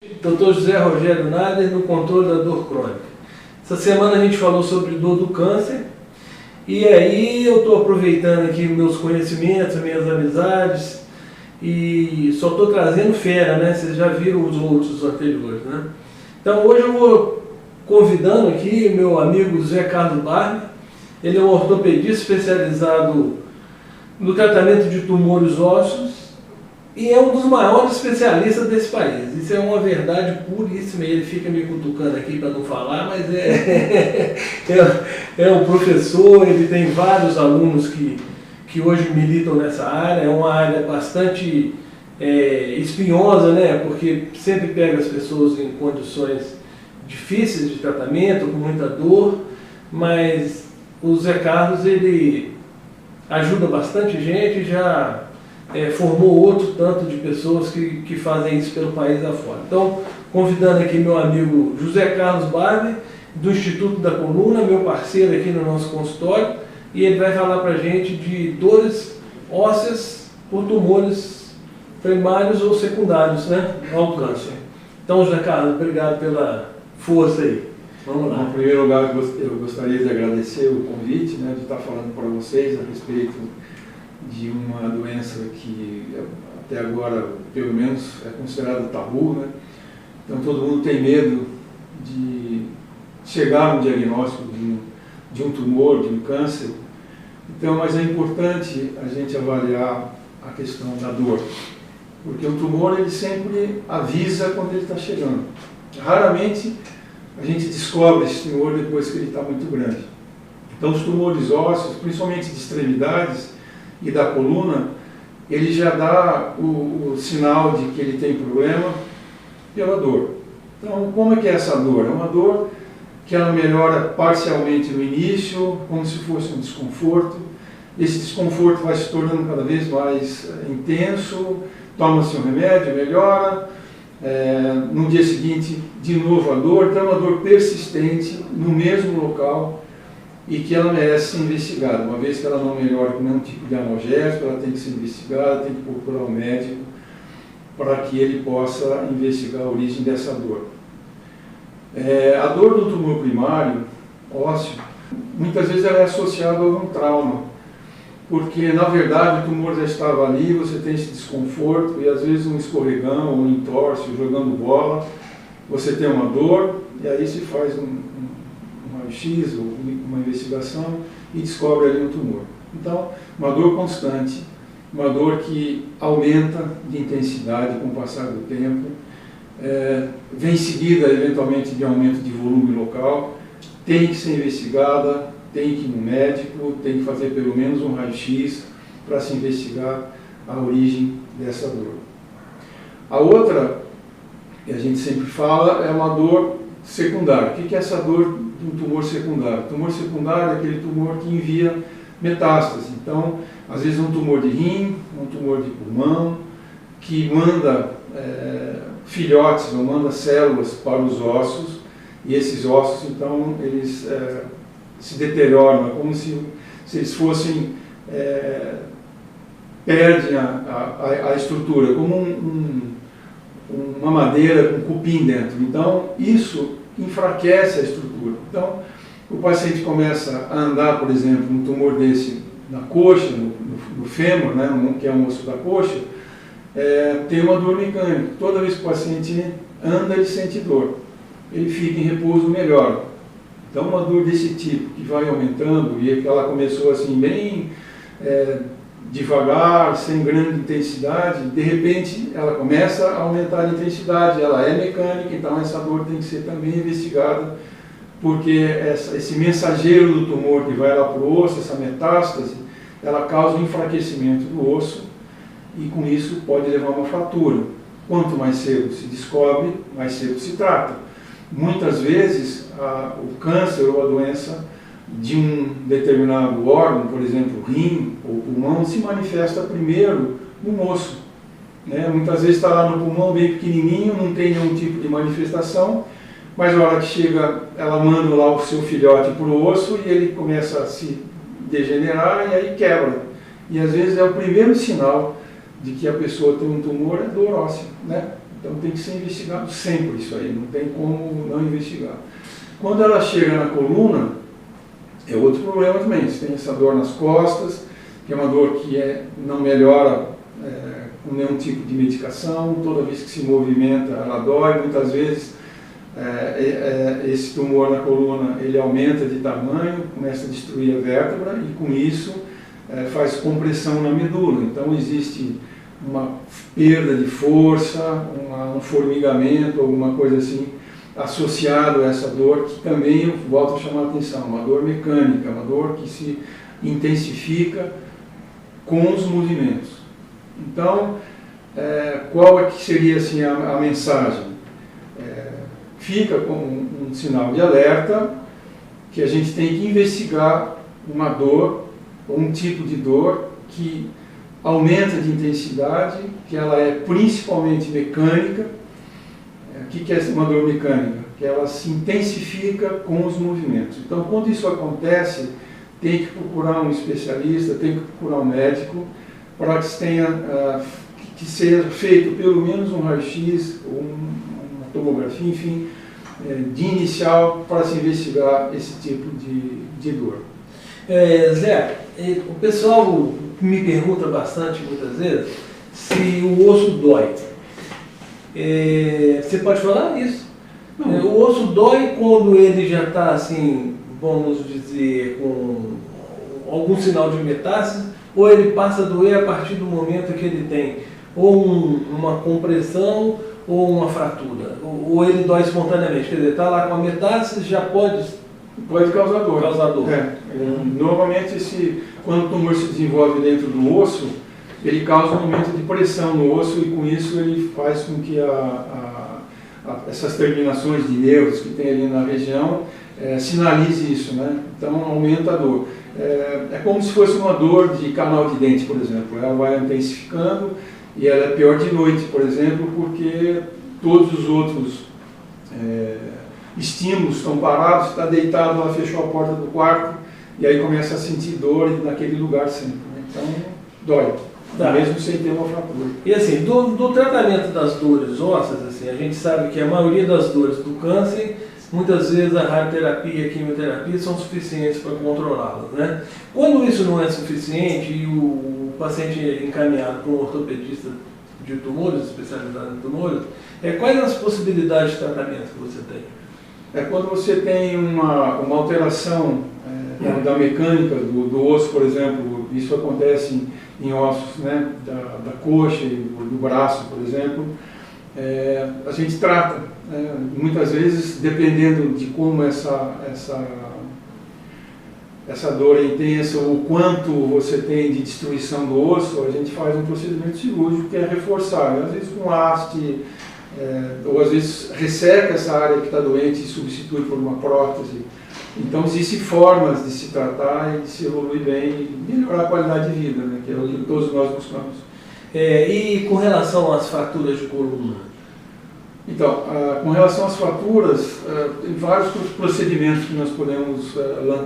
Dr. José Rogério Nader, no controle da dor crônica. Essa semana a gente falou sobre dor do câncer, e aí eu estou aproveitando aqui meus conhecimentos, minhas amizades, e só estou trazendo fera, né? Vocês já viram os outros anteriores, né? Então hoje eu vou convidando aqui o meu amigo José Carlos Barber. Ele é um ortopedista especializado no tratamento de tumores ósseos, e é um dos maiores especialistas desse país. Isso é uma verdade puríssima. Ele fica me cutucando aqui para não falar, mas é um professor. Ele tem vários alunos que hoje militam nessa área. É uma área bastante espinhosa, né? Porque sempre pega as pessoas em condições difíceis de tratamento, com muita dor, mas o Zé Carlos, ele ajuda bastante gente, já formou outro tanto de pessoas que fazem isso pelo país afora. Então, convidando aqui meu amigo José Carlos Barber, do Instituto da Coluna, meu parceiro aqui no nosso consultório, e ele vai falar para a gente de dores ósseas por tumores primários ou secundários, né, ao câncer. Então, José Carlos, obrigado pela força aí. Vamos lá. Em primeiro lugar, eu gostaria de agradecer o convite, né, de estar falando para vocês a respeito de uma doença que até agora, pelo menos, é considerada tabu, né? Então todo mundo tem medo de chegar no diagnóstico de um tumor, de um câncer. Então, mas é importante a gente avaliar a questão da dor, porque o tumor ele sempre avisa quando ele está chegando. Raramente a gente descobre esse tumor depois que ele está muito grande. Então os tumores ósseos, principalmente de extremidades e da coluna, ele já dá o sinal de que ele tem problema pela dor. Então, como é que é essa dor? É uma dor que ela melhora parcialmente no início, como se fosse um desconforto. Esse desconforto vai se tornando cada vez mais intenso, toma-se um remédio, melhora. No dia seguinte, de novo a dor. Então, é uma dor persistente no mesmo local, e que ela merece ser investigada. Uma vez que ela não melhora com nenhum tipo de analgésico, ela tem que ser investigada, tem que procurar um médico para que ele possa investigar a origem dessa dor. A dor do tumor primário ósseo, muitas vezes ela é associada a um trauma, porque na verdade o tumor já estava ali, você tem esse desconforto, e às vezes um escorregão, um entorse, jogando bola, você tem uma dor, e aí se faz um raio-x ou uma investigação e descobre ali um tumor. Então, uma dor constante, uma dor que aumenta de intensidade com o passar do tempo, vem seguida eventualmente de aumento de volume local, tem que ser investigada, tem que ir no médico, tem que fazer pelo menos um raio-x para se investigar a origem dessa dor. A outra, que a gente sempre fala, é uma dor secundária. O que é essa dor de um tumor secundário? O tumor secundário é aquele tumor que envia metástase. Então, às vezes um tumor de rim, um tumor de pulmão, que manda filhotes ou manda células para os ossos, e esses ossos, então, eles se deterioram, é como se eles fossem, perdem a estrutura, como uma madeira com cupim dentro. Então, isso enfraquece a estrutura. Então, o paciente começa a andar, por exemplo, um tumor desse na coxa, no fêmur, né, que é um osso da coxa, tem uma dor mecânica. Toda vez que o paciente anda, ele sente dor. Ele fica em repouso, melhora. Então, uma dor desse tipo, que vai aumentando, e ela começou assim, bem devagar, sem grande intensidade, de repente ela começa a aumentar a intensidade, ela é mecânica, então essa dor tem que ser também investigada, porque esse mensageiro do tumor que vai lá para o osso, essa metástase, ela causa um enfraquecimento do osso, e com isso pode levar a uma fratura. Quanto mais cedo se descobre, mais cedo se trata. Muitas vezes o câncer ou a doença de um determinado órgão, por exemplo, rim ou pulmão, se manifesta primeiro no osso. Muitas vezes está lá no pulmão bem pequenininho, não tem nenhum tipo de manifestação, mas na hora que chega, ela manda lá o seu filhote para o osso e ele começa a se degenerar e aí quebra. E às vezes é o primeiro sinal de que a pessoa tem um tumor, é dor óssea, né? Então tem que ser investigado sempre isso aí, não tem como não investigar. Quando ela chega na coluna, é outro problema também. Você tem essa dor nas costas, que é uma dor que não melhora com nenhum tipo de medicação, toda vez que se movimenta ela dói, muitas vezes esse tumor na coluna ele aumenta de tamanho, começa a destruir a vértebra e com isso faz compressão na medula. Então existe uma perda de força, um formigamento, alguma coisa assim associado a essa dor, que também eu volto a chamar a atenção, uma dor mecânica, uma dor que se intensifica com os movimentos. Então, qual é que seria assim, a mensagem? Fica com um sinal de alerta que a gente tem que investigar uma dor, um tipo de dor que aumenta de intensidade, que ela é principalmente mecânica. O que é uma dor mecânica? Que ela se intensifica com os movimentos. Então, quando isso acontece, tem que procurar um especialista, tem que procurar um médico, para que seja feito pelo menos um raio-x, ou uma tomografia, enfim, de inicial para se investigar esse tipo de dor. Zé, o pessoal me pergunta bastante, muitas vezes, se o osso dói. Você pode falar isso? O osso dói quando ele já está, assim, vamos dizer, com algum sinal de metástase, ou ele passa a doer a partir do momento que ele tem ou uma compressão ou uma fratura, ou ele dói espontaneamente, quer dizer, está lá com a metástase, já pode causar dor. Normalmente, quando o tumor se desenvolve dentro do osso, ele causa um aumento de pressão no osso e com isso ele faz com que essas terminações de nervos que tem ali na região sinalize isso, né? Então aumenta a dor. É como se fosse uma dor de canal de dente, por exemplo. Ela vai intensificando e ela é pior de noite, por exemplo, porque todos os outros estímulos estão parados, está deitado, ela fechou a porta do quarto e aí começa a sentir dor naquele lugar sempre, né? Então dói. Tá. Mesmo sem ter uma fratura. E assim, do tratamento das dores ósseas, assim, a gente sabe que a maioria das dores do câncer, muitas vezes a radioterapia e a quimioterapia são suficientes para controlá-las, né? Quando isso não é suficiente e o paciente é encaminhado para um ortopedista de tumores, especializado em tumores, quais as possibilidades de tratamento que você tem? Quando você tem uma alteração da mecânica do osso, por exemplo, isso acontece em ossos, né, da coxa e do braço, por exemplo, a gente trata. Muitas vezes, dependendo de como essa dor é intensa, o quanto você tem de destruição do osso, a gente faz um procedimento cirúrgico que é reforçar, às vezes com haste, ou às vezes resseca essa área que está doente e substitui por uma prótese. Então existem formas de se tratar e de se evoluir bem e melhorar a qualidade de vida, né, que é o que todos nós buscamos. E com relação às fraturas de coluna? Então, com relação às fraturas, tem vários procedimentos que nós podemos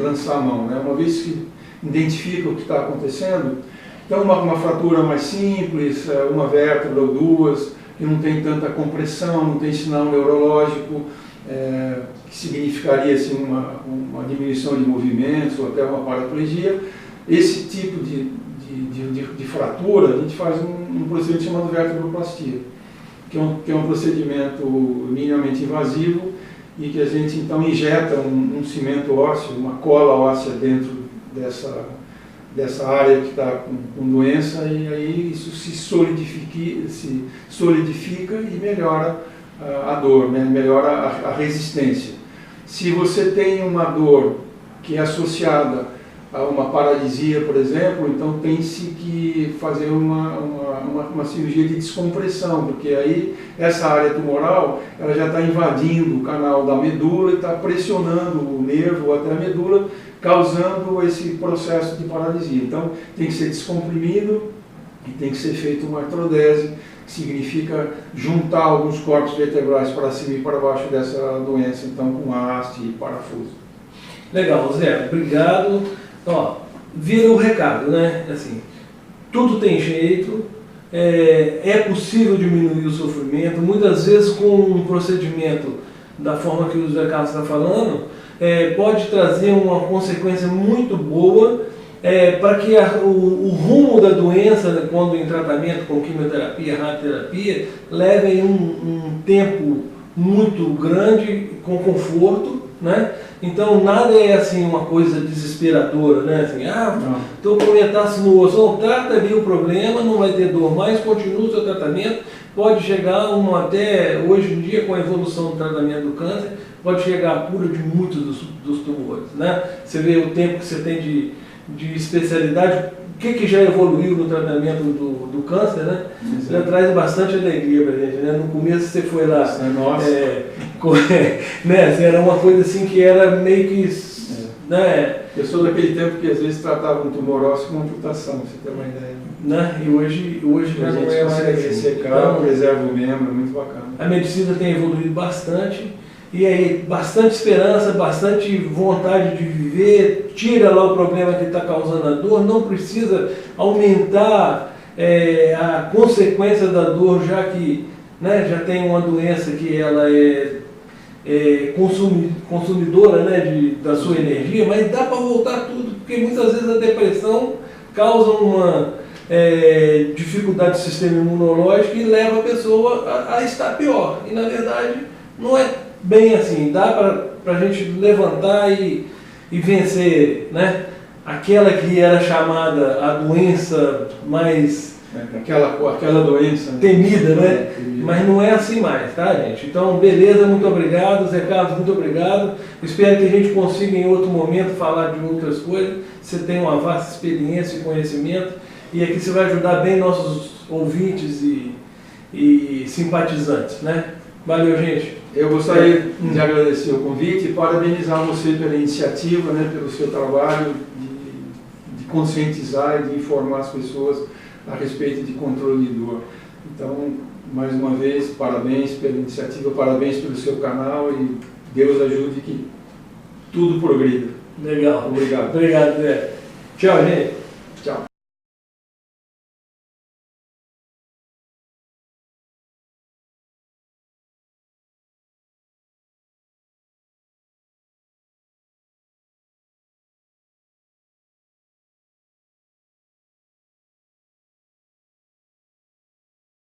lançar a mão, né? Uma vez que identifica o que está acontecendo, então uma fratura mais simples, uma vértebra ou duas, que não tem tanta compressão, não tem sinal neurológico, que significaria assim, uma diminuição de movimentos ou até uma paraplegia. Esse tipo de fratura, a gente faz um procedimento chamado vertebroplastia, que é um procedimento minimamente invasivo e que a gente então injeta um cimento ósseo, uma cola óssea dentro dessa área que está com doença, e aí isso se solidifica e melhora a dor, né? Melhora a resistência. Se você tem uma dor que é associada a uma paralisia, por exemplo, então tem-se que fazer uma cirurgia de descompressão, porque aí essa área tumoral ela já está invadindo o canal da medula e está pressionando o nervo ou até a medula, causando esse processo de paralisia. Então tem que ser descomprimido e tem que ser feita uma artrodese, que significa juntar alguns corpos vertebrais para cima e para baixo dessa doença, então com haste e parafuso. Legal, Zé, obrigado. Ó, vira o recado, né? Assim, tudo tem jeito, é possível diminuir o sofrimento, muitas vezes com um procedimento da forma que o Zé Carlos está falando, pode trazer uma consequência muito boa para que o rumo da doença, né, quando em tratamento com quimioterapia, radioterapia, leve um tempo muito grande, com conforto, né? Então nada é assim uma coisa desesperadora, né? Assim, estou com metástase no osso, não, trata ali o problema, não vai ter dor mais, continua o seu tratamento, pode chegar até hoje em dia, com a evolução do tratamento do câncer, pode chegar à cura de muitos dos tumores, né? Você vê o tempo que você tem de especialidade, o que já evoluiu no tratamento do câncer, né? Já traz bastante alegria pra gente, né? No começo você foi lá, né? Assim, era uma coisa assim que era meio que, né? Eu sou daquele tempo que às vezes tratava um tumor ósseo com amputação, pra você ter uma ideia. Né? E hoje já não é mais assim. Secar, preserva o membro, é muito bacana. A medicina tem evoluído bastante. E aí, bastante esperança, bastante vontade de viver, tira lá o problema que está causando a dor, não precisa aumentar a consequência da dor, já que, né, já tem uma doença que ela é consumidora, né, da sua energia, mas dá para voltar tudo, porque muitas vezes a depressão causa uma dificuldade do sistema imunológico e leva a pessoa a estar pior. E na verdade não é bem assim, dá para a gente levantar e vencer, né? Aquela que era chamada a doença mais aquela doença, né? Temida, né? Mas não é assim mais, tá, gente? Então, beleza, muito obrigado. Zé Carlos, muito obrigado. Espero que a gente consiga em outro momento falar de outras coisas. Você tem uma vasta experiência e conhecimento e aqui você vai ajudar bem nossos ouvintes e simpatizantes, né? Valeu, gente. Eu gostaria de agradecer o convite e parabenizar você pela iniciativa, né, pelo seu trabalho de conscientizar e de informar as pessoas a respeito de controle de dor. Então, mais uma vez, parabéns pela iniciativa, parabéns pelo seu canal e Deus ajude que tudo progrida. Legal. Obrigado. Obrigado, Zé. Tchau, gente.